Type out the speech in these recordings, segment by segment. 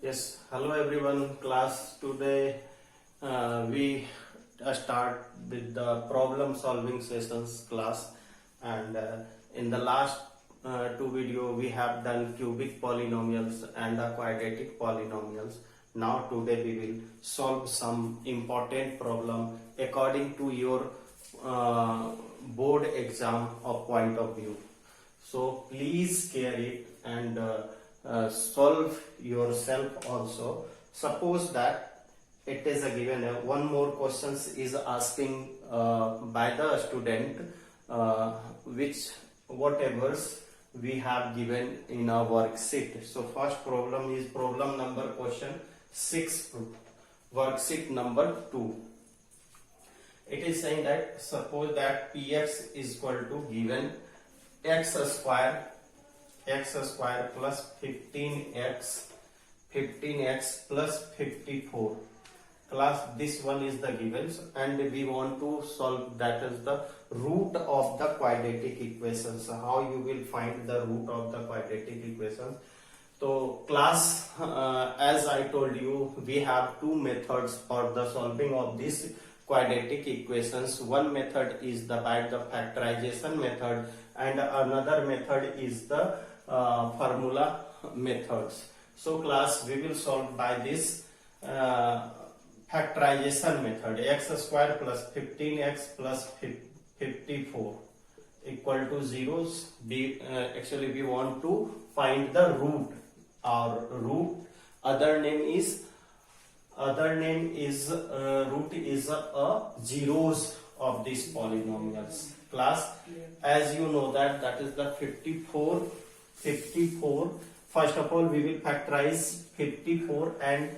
Yes, hello everyone, class. Today we start with the problem solving sessions class, and in the last two video we have done cubic polynomials and quadratic polynomials. Now today we will solve some important problem according to your board exam or point of view. So please care it and solve yourself also. Suppose that it is a given one more questions is asking by the student which whatever's we have given in our worksheet. So first problem is problem number question 6, worksheet number 2. It is saying that suppose that px is equal to given x square plus 15x plus 54. Class, this one is the givens and we want to solve, that is the root of the quadratic equations. How you will find the root of the quadratic equations? So class, as I told you, we have two methods for the solving of this quadratic equations. One method is the by the factorization method and another method is the formula methods. So class, we will solve by this factorization method. X square plus 15x plus 54 equal to zeros. Actually we want to find the root. Our root other name is root is zeros of these polynomials. Class, as you know that is the 54. First of all we will factorize 54 and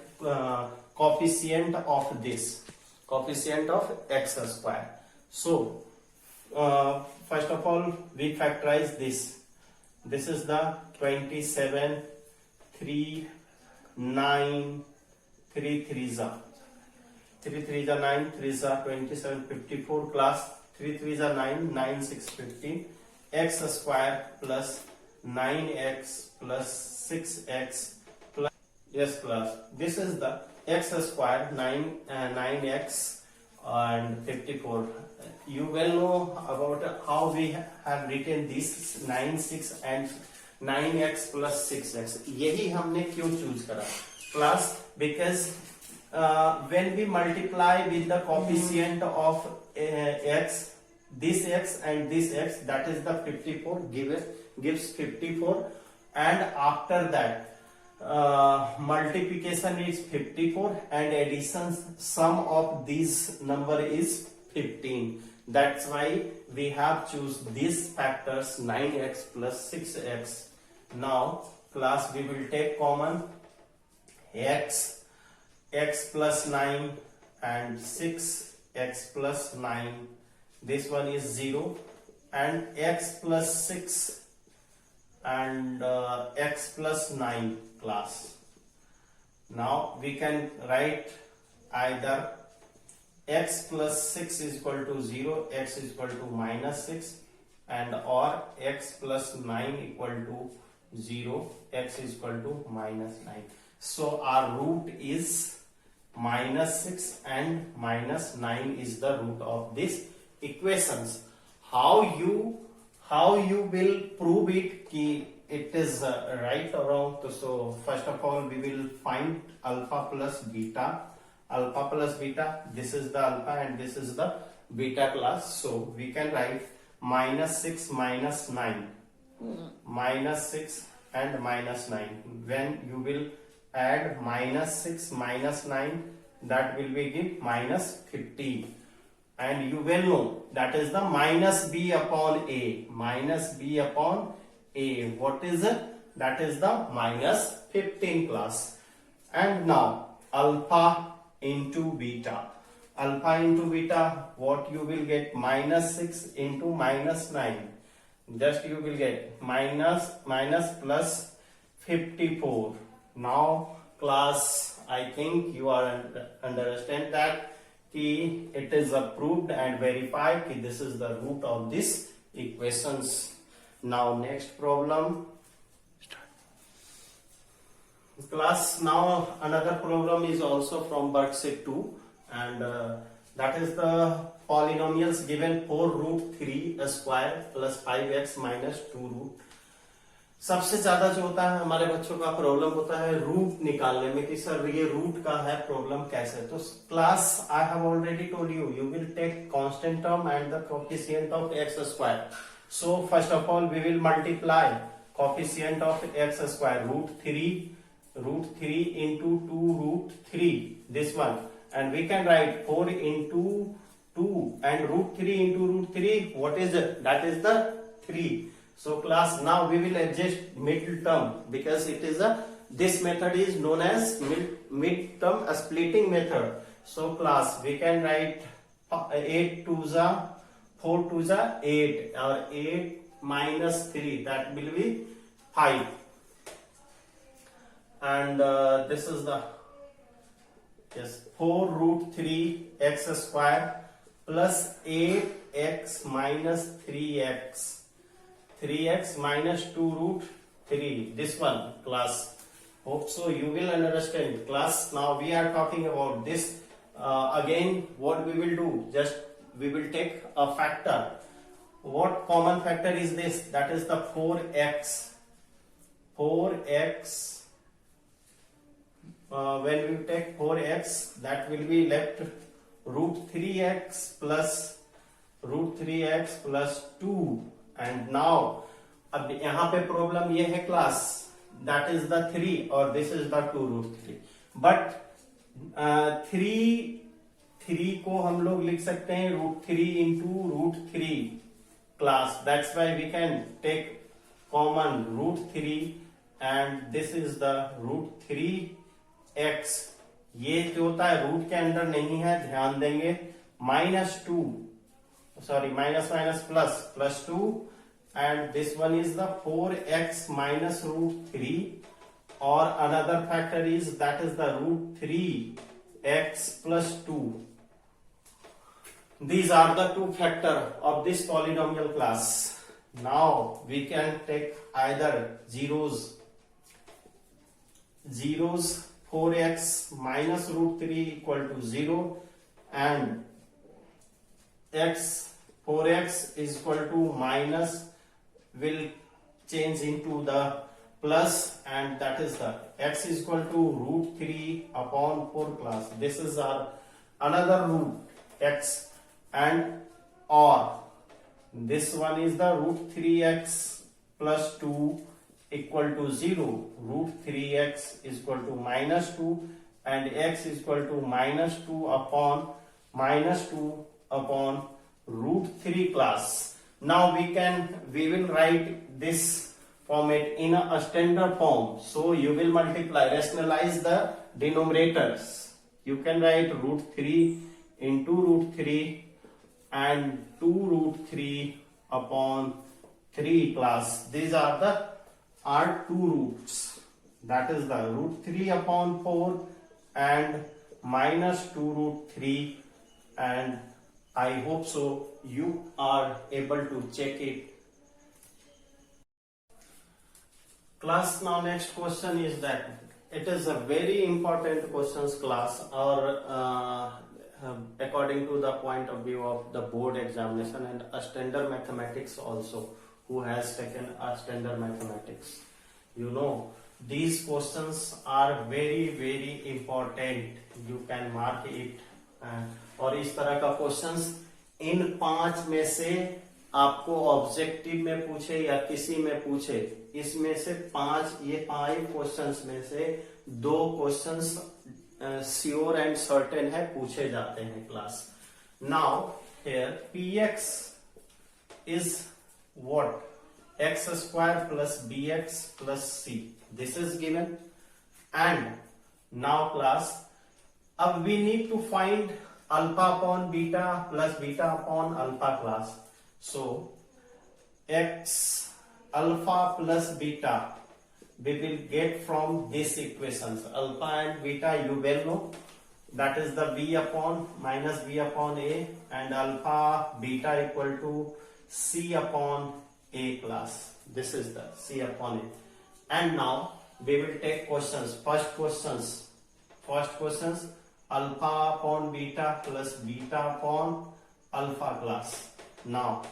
coefficient of this, coefficient of x square. So first of all we factorize this. This is the 27, 3, 9, 3 3s are 9, 3s are 27, 54. Class, 3 3s are 9, 9 6 15. X square plus 9x plus 6x plus, yes class, this is the x square 9x and 54. You will know about how we have written this 9 6 and 9x plus 6x. यही हमने क्यों choose करा class? Because when we multiply with the coefficient of x, this x and this x, that is the 54 gives 54, and after that multiplication is 54 and addition sum of this number is 15. That's why we have choose these factors 9x plus 6x. Now class, we will take common x plus 9 and 6x plus 9. This one is 0 and x plus 6 and x plus 9 class. Now we can write either x plus 6 is equal to 0, x is equal to minus 6, and or x plus 9 equal to 0, x is equal to minus 9. So our root is minus 6 and minus 9 is the root of these equations. How you will prove it ki it is right or wrong? So first of all we will find alpha plus beta. Alpha plus beta, this is the alpha and this is the beta class. So we can write minus 6 minus 9, minus 6 and minus 9. When you will add minus 6 minus 9, that will be give minus 15. And you will know that is the minus b upon a. Minus b upon a. What is it? That is the minus 15 class. And now alpha into beta. Alpha into beta, what you will get? Minus 6 into minus 9. Just you will get minus plus 54. Now class, I think you are understand that it is approved and verified that this is the root of this equations. Now next problem. Class, now another program is also from worksheet 2, and that is the polynomials given 4 root 3 square plus 5x minus 2 root. सबसे ज्यादा जो होता है हमारे बच्चों का problem होता है रूट निकालने में कि सर ये रूट का है प्रॉब्लम कैसे. तो class I have already told you you will take constant term and the coefficient of x square. So first of all we will multiply coefficient of x square root 3 into 2 root 3, this one, and we can write 4 into 2 and root 3 into root 3, what is it? That is the 3. So class, now we will adjust middle term because it is this method is known as mid term splitting method. So class, we can write 8 to the 4 to the 8, or 8 minus 3, that will be 5. And this is the 4 root 3 x square plus 8x minus 3x minus 2 root 3, this one. Class, hope so you will understand. Class, now we are talking about this. Again, what we will do, just we will take a factor. What common factor is this? That is the 4x. When we take 4x, that will be left root 3x plus 2. And now अब यहाँ पे problem ये है class, that is the 3 और this is the 2 root 3. But 3 को हम लोग लिख सकते हैं root 3 into root 3 class. That's why we can take common root 3 and this is the root 3 x. ये जो होता है रूट के अंदर नहीं है, ध्यान देंगे. Minus plus 2 and this one is the 4x minus root 3, or another factor is that is the root 3x plus 2. These are the two factors of this polynomial class. Now we can take either zeros 4x minus root 3 equal to 0 and 4x is equal to minus will change into the plus, and that is the x is equal to root 3 upon 4 class. This is our another root x, and or this one is the root 3x plus 2 equal to 0. Root 3x is equal to minus 2 and x is equal to minus 2 upon root 3 class. Now we will write this format in a standard form. So you will rationalize the denominators. You can write root 3 into root 3 and 2 root 3 upon 3 class. These are two roots, that is the root 3 upon 4 and minus 2 root 3, and I hope so you are able to check it. Class, now next question is that it is a very important questions class, or according to the point of view of the board examination and a standard mathematics also. Who has taken a standard mathematics, you know these questions are very very important. You can mark it. और इस तरह का questions in 5 में से आपको objective में पूछे या किसी में पूछे, इसमें से 5 क्वेश्चंस में से 2 क्वेश्चंस श्योर एंड सर्टेन है पूछे जाते हैं class. Now here px is what? X square plus bx plus c. This is given, and now class, अब we need to find alpha upon beta plus beta upon alpha class. So x alpha plus beta we will get from these equations. Alpha and beta you well know, that is the b upon minus b upon a, and alpha beta equal to c upon a class. This is the c upon a. And now we will take questions. First questions alpha upon beta plus beta upon alpha class. Now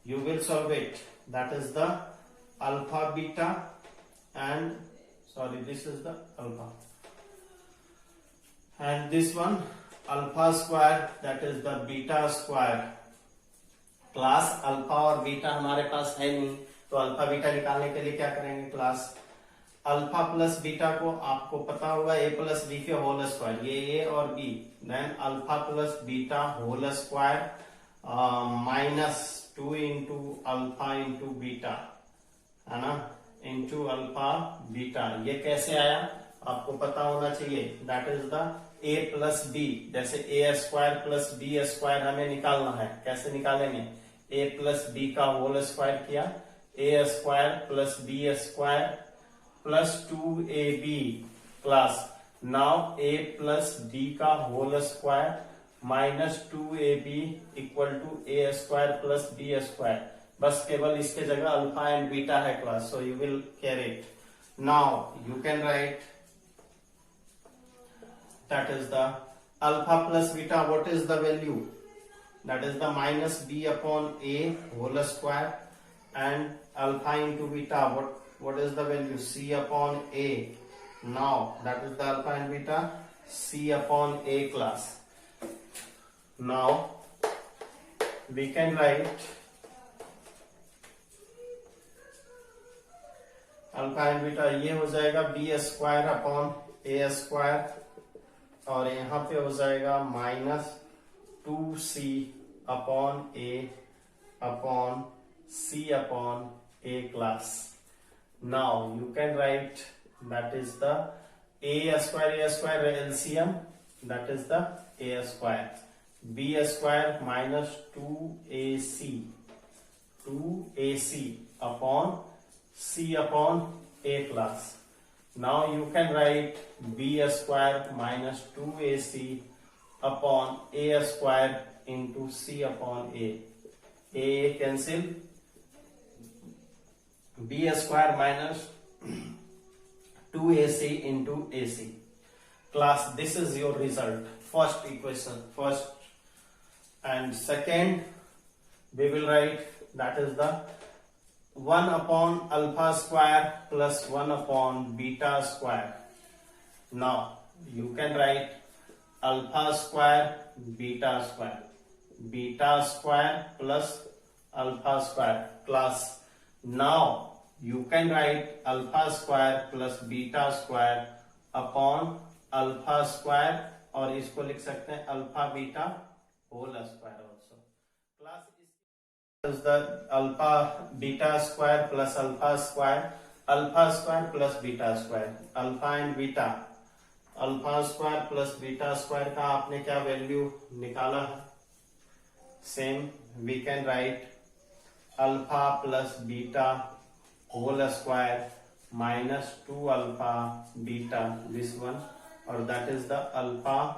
you will solve it. That is the alpha beta and this is the alpha, and this one alpha square, that is the beta square. Class alpha और beta हमारे पास है नहीं, तो alpha beta निकालने के लिए क्या करेंगे, क्लास अल्फा प्लस बीटा को आपको पता होगा ए प्लस बी के होल स्क्वायर, ये ए और b, then alpha plus beta whole square minus 2 into alpha into beta, है ना, इंटू अल्फा बीटा। ये कैसे आया आपको पता होना चाहिए, that is the A plus B. जैसे A square plus B square हमें निकालना है, कैसे निकालेंगे, ए प्लस बी का होल स्क्वायर किया, A square plus B square plus 2ab class. Now A plus B का whole square minus 2ab equal to A square plus B square. बस केवल इसके जगह अल्फा एंड बीटा है class, so you will carry it. Now you can right that is the alpha plus beta, what is the value, that is the minus b upon a whole square, and alpha into beta, what is the value, c upon a. Now that is the alpha and beta, c upon a class. Now we can write alpha and beta, ये हो जाएगा b square upon a square, और यहां पे हो जाएगा minus 2c upon a upon C upon A class. Now you can write that is the a square LCM, that is the a square, b square minus 2ac upon c upon a class. Now you can write b square minus 2ac upon a square into c upon a. A cancel, b square minus 2ac into ac. Class, this is your result. First equation, first, and second we will write that is the 1 upon alpha square plus 1 upon beta square. Now you can write alpha square beta square plus alpha square class. Now you can write alpha square plus beta square upon alpha square, और इसको लिख सकते हैं alpha beta whole square also. Class is the alpha beta square plus alpha square plus beta square, alpha and beta, alpha square plus beta square का आपने क्या value निकाला है, same we can write alpha plus beta whole square minus 2 alpha beta, this one, or that is the alpha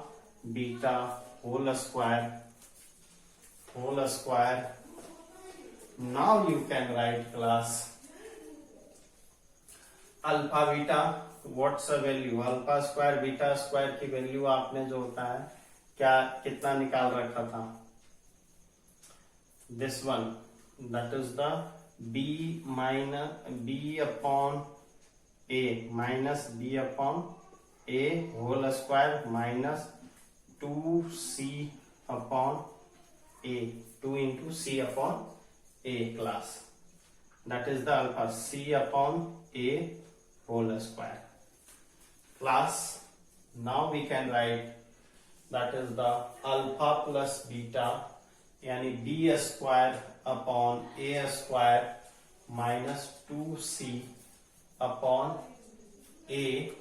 beta whole square. Now you can write class alpha beta, what's the value, alpha square beta square की value आपने जो होता है क्या कितना निकाल रखा था, this one, that is the b minus b upon a minus b upon a whole square minus 2c upon a, 2 into c upon a class, that is the alpha, c upon a whole square class. Now we can write that is the alpha plus beta, यानी b square upon a square minus 2c upon a,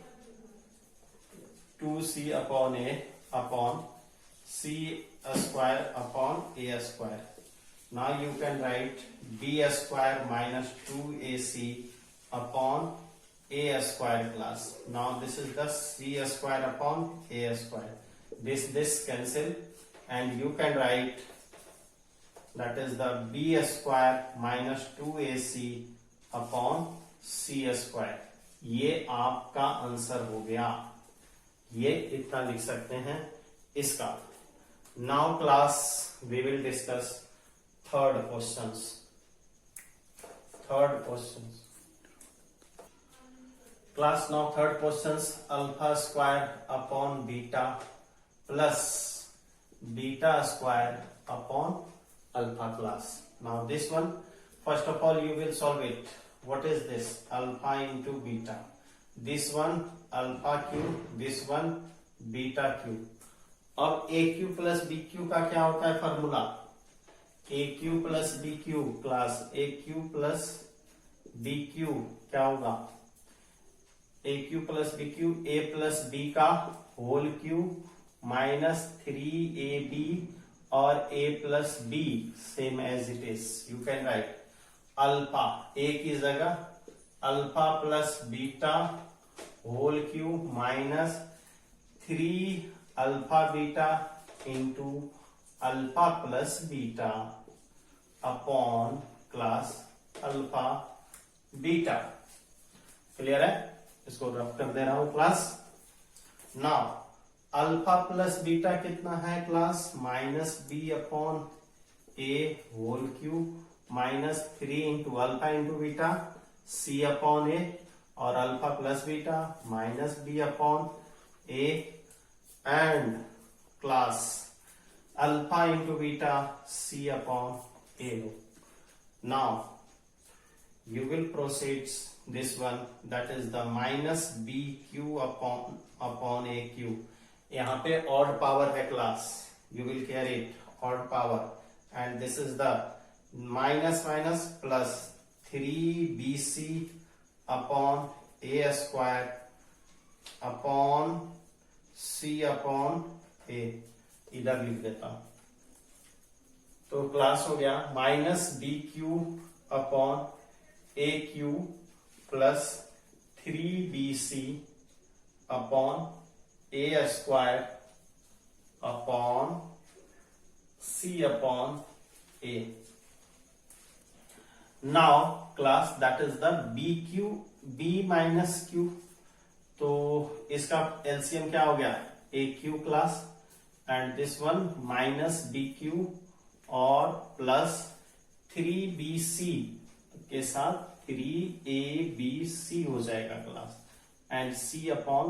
2c upon a upon c square upon a square. Now you can write b square minus 2ac upon a square class. Now this is the c square upon a square. This cancel, and you can write that is the b square minus 2ac upon c square. ये आपका answer हो गया। ये इतना लिख सकते हैं इसका। Now class we will discuss third questions. Third questions class, now third questions, alpha square upon beta plus beta square upon alpha class. Now this one, first of all you will solve it. What is this? Alpha into beta. This one alpha cube, this one beta cube. अब a cube plus b cube का क्या होता है formula? a cube plus b cube class, a cube plus b cube क्या होगा? a cube plus b cube, a plus b का whole cube minus 3ab और a plus b same as it is. You can write alpha a की जगह alpha plus beta whole cube minus 3 alpha beta into alpha plus beta upon class alpha beta. Clear है? इसको rough कर दे रहा हूं class. Now alpha plus beta कितना है class? Minus B upon A whole cube minus 3 into alpha into beta C upon A, और alpha plus beta minus B upon A and class alpha into beta C upon A. Now you will proceed this one, that is the minus bq upon aq. यहाँ पे odd power है class, you will carry it odd power, and this is the minus minus plus 3bc upon a square upon c upon a। इधर लिख देता हूं तो class हो गया minus B cube upon A cube plus 3bc upon A square upon C upon A. Now class that is the B cube, B minus cube, तो इसका LCM क्या हो गया? A cube class, and this one minus B cube और plus 3bc के साथ 3abc हो जाएगा क्लास, and c upon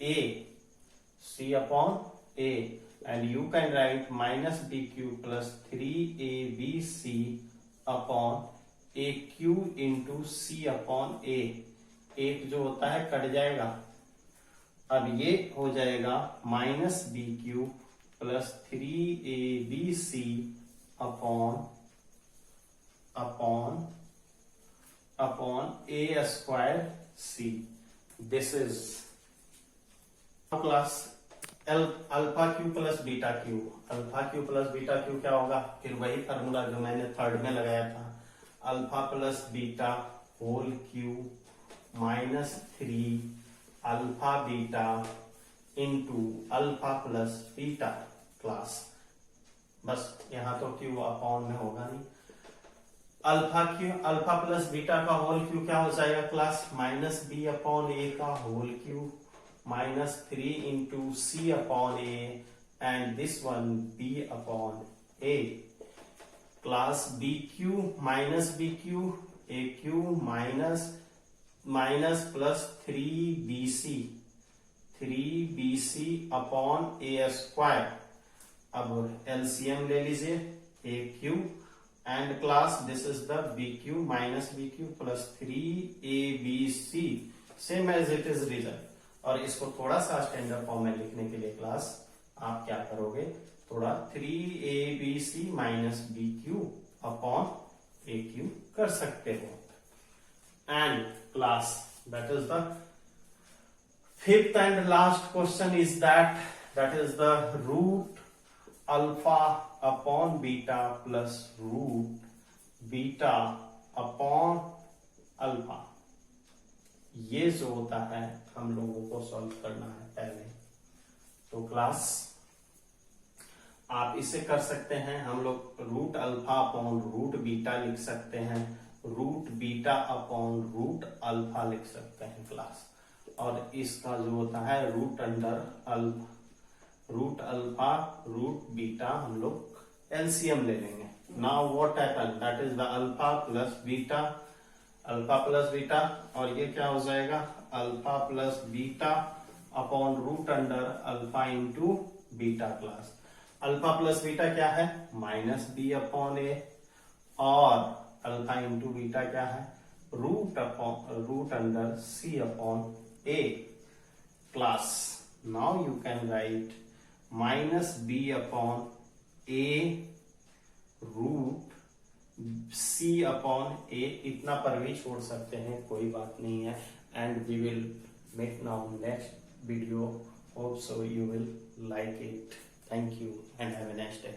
a, c upon a, and you can write minus bq plus 3abc upon aq into c upon a। एक जो होता है कट जाएगा, अब ये हो जाएगा minus B cube plus 3abc upon upon upon A square c. This is class alpha cube plus beta cube. Alpha cube plus beta cube क्या होगा? फिर वही फार्मूला जो मैंने थर्ड में लगाया था, alpha plus beta whole cube minus 3 alpha beta into alpha plus beta class. बस यहां तो क्यू अपॉन में होगा नहीं। अल्फा प्लस बीटा का होल क्यू क्या हो जाएगा class? Minus B upon a का whole cube minus 3 into c upon a, and this one b upon a। class bq minus bq aq minus plus 3bc upon a square। अब LCM ले लीजिए aq and class this is the bq minus bq plus 3abc same as it is written। और इसको थोड़ा सा standard form में लिखने के लिए क्लास आप क्या करोगे? थोड़ा 3abc minus B cube upon A cube कर सकते हो। And class that is the fifth and last question is that is the root alpha upon beta plus root beta upon alpha. ये जो होता है हम लोगों को सॉल्व करना है पहले। तो क्लास आप इसे कर सकते हैं, हम लोग root alpha upon root beta लिख सकते हैं, root beta upon root alpha लिख सकते हैं क्लास। और इसका जो होता है root under root alpha root beta हम लोग एलसीएम ले लेंगे। Now what happen, that is the alpha plus beta, और ये क्या हो जाएगा alpha plus beta upon root under alpha into beta class. Alpha plus beta क्या है माइनस बी अपॉन ए, और अल्फा इंटू बीटा क्या है root under C upon A class. Now you can write minus B upon A root C upon A, इतना पर भी छोड़ सकते हैं, कोई बात नहीं है। And we will make now next video. Hope so you will like it. Thank you and have a nice day.